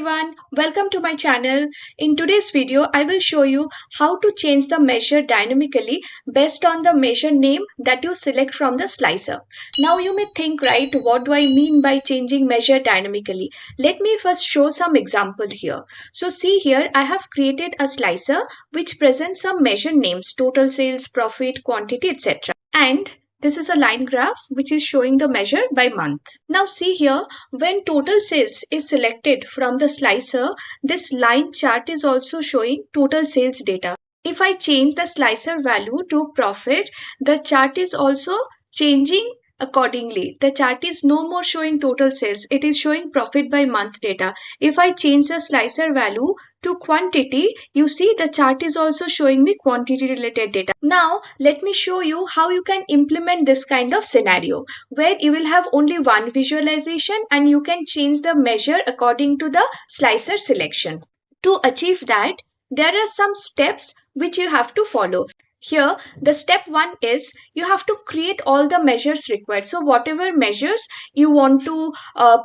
everyone, welcome to my channel. In today's video, I will show you how to change the measure dynamically based on the measure name that you select from the slicer. Now you may think, right, what do I mean by changing measure dynamically? Let me first show some example here. So see here, I have created a slicer which presents some measure names, total sales, profit, quantity, etc. And this is a line graph which is showing the measure by month. Now see here, when total sales is selected from the slicer, this line chart is also showing total sales data. If I change the slicer value to profit, the chart is also changing accordingly. The chart is no more showing total sales, it is showing profit by month data. If I change the slicer value to quantity, you see the chart is also showing me quantity related data. Now let me show you how you can implement this kind of scenario where you will have only one visualization and you can change the measure according to the slicer selection. To achieve that, there are some steps which you have to follow. Here, the step 1 is you have to create all the measures required. So whatever measures you want to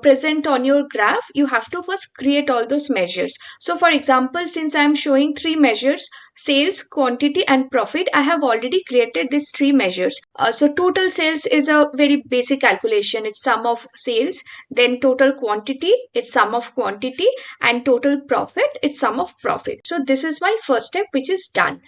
present on your graph, you have to first create all those measures. So for example, since I am showing 3 measures, sales, quantity and profit, I have already created these 3 measures. So total sales is a very basic calculation. It's sum of sales, then total quantity, it's sum of quantity, and total profit, it's sum of profit. So this is my first step which is done.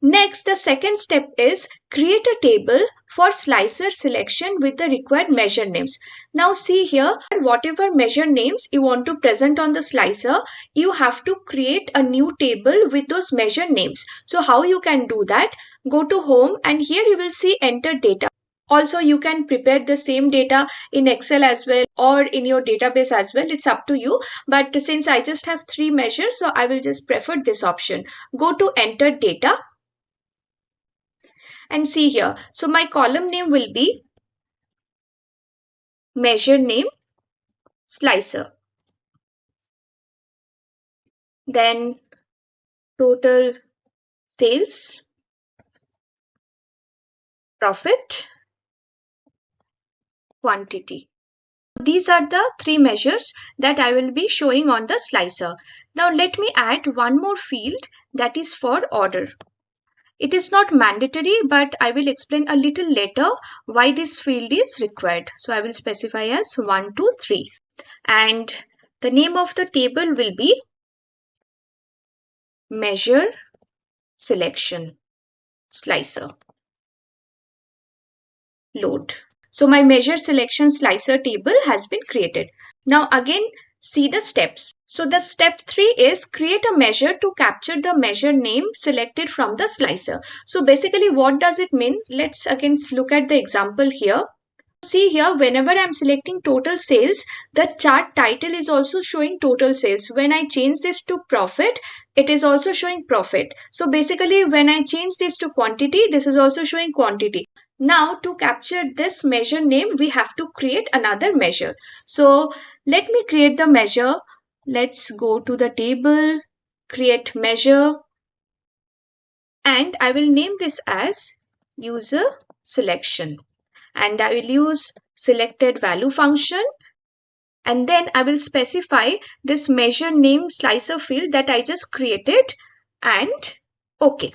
Next, the second step is create a table for slicer selection with the required measure names. Now see here, whatever measure names you want to present on the slicer, you have to create a new table with those measure names. So how you can do that? Go to home and here you will see enter data. Also, you can prepare the same data in Excel as well or in your database as well. It's up to you. But since I just have 3 measures, so I will just prefer this option. Go to enter data. And see here, so my column name will be measure name slicer. Then total sales, profit, quantity. These are the 3 measures that I will be showing on the slicer. Now let me add one more field that is for order. It is not mandatory, but I will explain a little later why this field is required. So I will specify as 1, 2, 3. And the name of the table will be measure selection slicer. Load. So my measure selection slicer table has been created. Now again, see the steps. So the step 3 is create a measure to capture the measure name selected from the slicer. So basically what does it mean? Let's again look at the example here. See here, whenever I'm selecting total sales, the chart title is also showing total sales. When I change this to profit, it is also showing profit. So basically when I change this to quantity, this is also showing quantity. Now to capture this measure name, we have to create another measure. So let me create the measure. Let's go to the table, create measure, and I will name this as user selection. And I will use selected value function. And then I will specify this measure name slicer field that I just created and OK.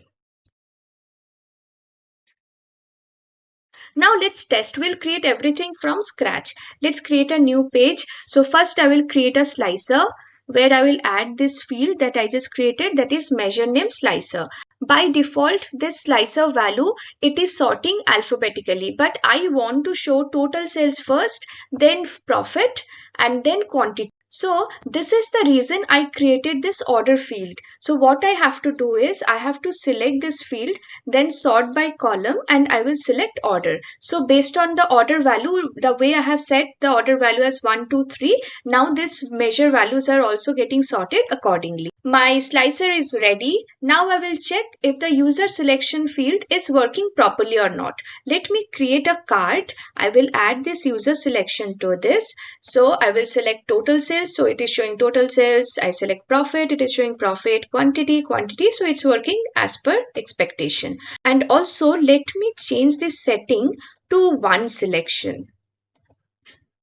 Now let's test. We'll create everything from scratch. Let's create a new page. So first I will create a slicer where I will add this field that I just created, that is measure name slicer. By default, this slicer value, it is sorting alphabetically, but I want to show total sales first, then profit, and then quantity. So this is the reason I created this order field. So what I have to do is I have to select this field, then sort by column, and I will select order. So based on the order value, the way I have set the order value as 1, 2, 3, now this measure values are also getting sorted accordingly. My slicer is ready. Now I will check if the user selection field is working properly or not. Let me create a card. I will add this user selection to this. So I will select total sales. So it is showing total sales. I select profit. It is showing profit, quantity. So it's working as per expectation. And also let me change this setting to 1 selection.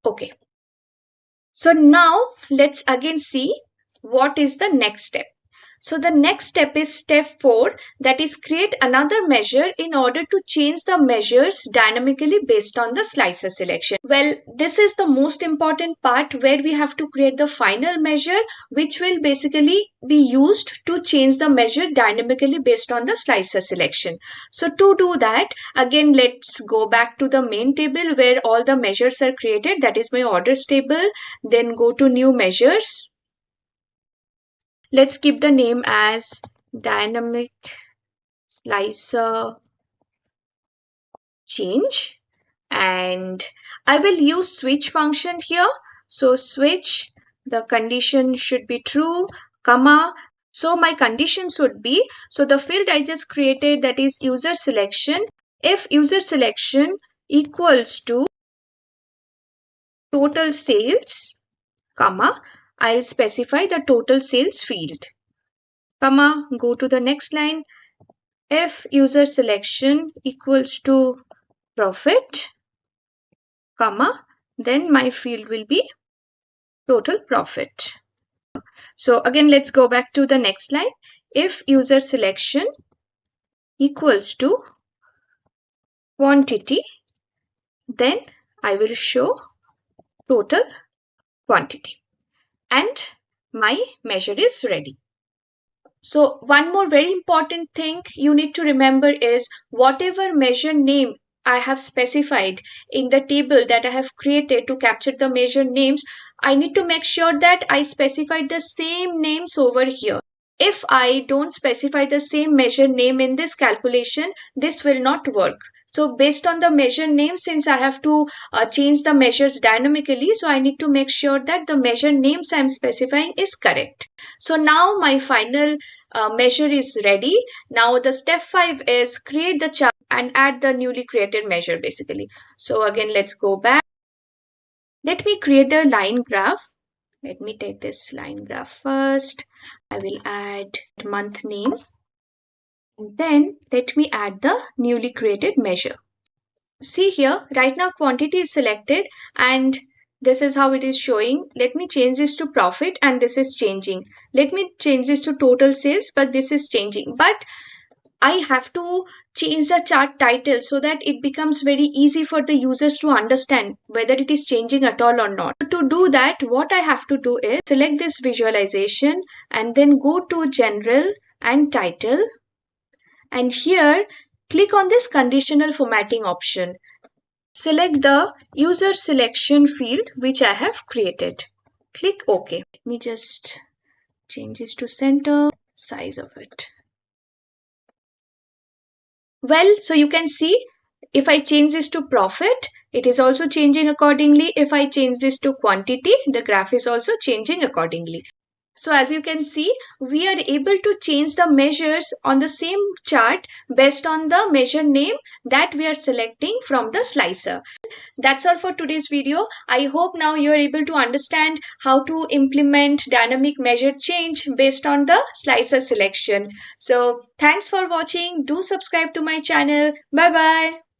Okay. So now let's again see what is the next step? So the next step is step 4, that is create another measure in order to change the measures dynamically based on the slicer selection. Well, this is the most important part where we have to create the final measure which will basically be used to change the measure dynamically based on the slicer selection. So to do that, again let's go back to the main table where all the measures are created, that is my orders table. Then go to new measures. Let's keep the name as dynamic slicer change, and I will use switch function here. So switch, the condition should be true, comma. So my conditions would be, so the field I just created, that is user selection. If user selection equals to total sales, comma, I'll specify the total sales field, comma, go to the next line. If user selection equals to profit, comma, then my field will be total profit. So again, let's go back to the next line. If user selection equals to quantity, then I will show total quantity. And my measure is ready. So one more very important thing you need to remember is whatever measure name I have specified in the table that I have created to capture the measure names, I need to make sure that I specified the same names over here. If I don't specify the same measure name in this calculation, this will not work. So based on the measure name, since I have to change the measures dynamically, so I need to make sure that the measure names I am specifying is correct. So now my final measure is ready. Now the step 5 is create the chart and add the newly created measure basically. So again, let's go back. Let me create a line graph. Let me take this line graph first. I will add month name. And then let me add the newly created measure. See here, right now quantity is selected and this is how it is showing. Let me change this to profit and this is changing. Let me change this to total sales, but this is changing. But I have to change the chart title so that it becomes very easy for the users to understand whether it is changing at all or not. To do that, what I have to do is select this visualization and then go to General and Title. And here, click on this conditional formatting option. Select the user selection field which I have created. Click OK. Let me just change this to center, size of it. Well, so you can see if I change this to profit, it is also changing accordingly. If I change this to quantity, the graph is also changing accordingly. So as you can see, we are able to change the measures on the same chart based on the measure name that we are selecting from the slicer. That's all for today's video. I hope now you are able to understand how to implement dynamic measure change based on the slicer selection. So thanks for watching. Do subscribe to my channel. Bye bye.